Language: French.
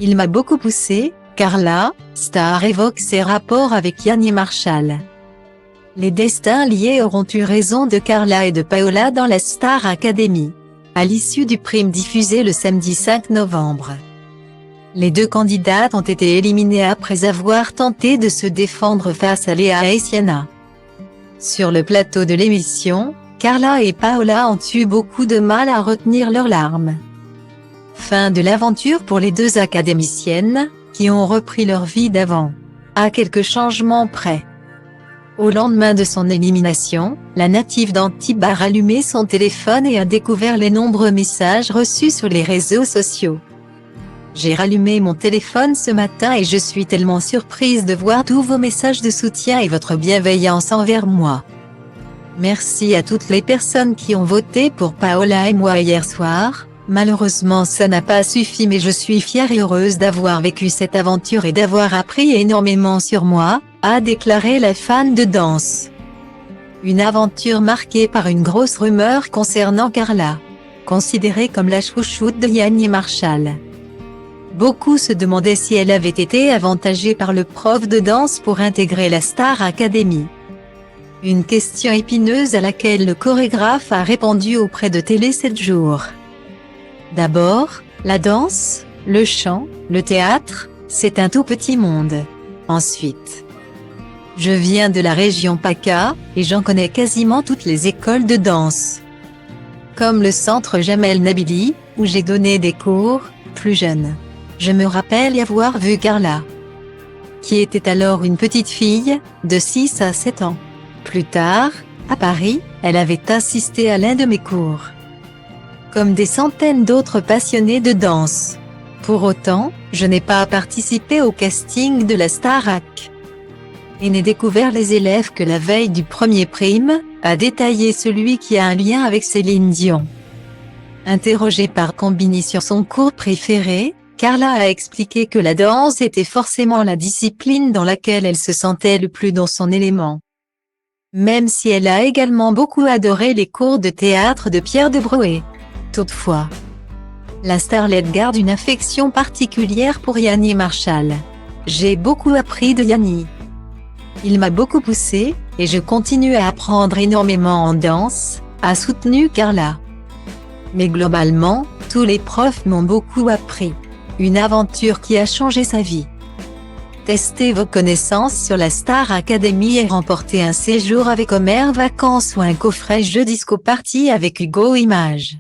Il m'a beaucoup poussé, Carla, star évoque ses rapports avec Yanni Marshall. Les destins liés auront eu raison de Carla et de Paola dans la Star Academy, à l'issue du prime diffusé le samedi 5 novembre. Les deux candidates ont été éliminées après avoir tenté de se défendre face à Léa et Sienna. Sur le plateau de l'émission, Carla et Paola ont eu beaucoup de mal à retenir leurs larmes. Fin de l'aventure pour les deux académiciennes, qui ont repris leur vie d'avant, à quelques changements près. Au lendemain de son élimination, la native d'Antibes a rallumé son téléphone et a découvert les nombreux messages reçus sur les réseaux sociaux. J'ai rallumé mon téléphone ce matin et je suis tellement surprise de voir tous vos messages de soutien et votre bienveillance envers moi. Merci à toutes les personnes qui ont voté pour Paola et moi hier soir. Malheureusement ça n'a pas suffi mais je suis fière et heureuse d'avoir vécu cette aventure et d'avoir appris énormément sur moi, a déclaré la fan de danse. Une aventure marquée par une grosse rumeur concernant Carla, considérée comme la chouchoute de Yanni Marshall. Beaucoup se demandaient si elle avait été avantagée par le prof de danse pour intégrer la Star Academy. Une question épineuse à laquelle le chorégraphe a répondu auprès de Télé 7 jours. D'abord, la danse, le chant, le théâtre, c'est un tout petit monde. Ensuite, je viens de la région PACA, et j'en connais quasiment toutes les écoles de danse. Comme le centre Jamel Nabili, où j'ai donné des cours, plus jeune. Je me rappelle y avoir vu Carla, qui était alors une petite fille, de 6 à 7 ans. Plus tard, à Paris, elle avait assisté à l'un de mes cours. Comme des centaines d'autres passionnés de danse. Pour autant, je n'ai pas participé au casting de la Starac. Et n'ai découvert les élèves que la veille du premier prime, a détaillé celui qui a un lien avec Céline Dion. Interrogée par Combini sur son cours préféré, Carla a expliqué que la danse était forcément la discipline dans laquelle elle se sentait le plus dans son élément. Même si elle a également beaucoup adoré les cours de théâtre de Pierre de Broé. Toutefois, la starlette garde une affection particulière pour Yanni Marshall. J'ai beaucoup appris de Yanni. Il m'a beaucoup poussé, et je continue à apprendre énormément en danse, a soutenu Carla. Mais globalement, tous les profs m'ont beaucoup appris. Une aventure qui a changé sa vie. Testez vos connaissances sur la Star Academy et remportez un séjour avec Omer Vacances ou un coffret jeu disco party avec Hugo Images.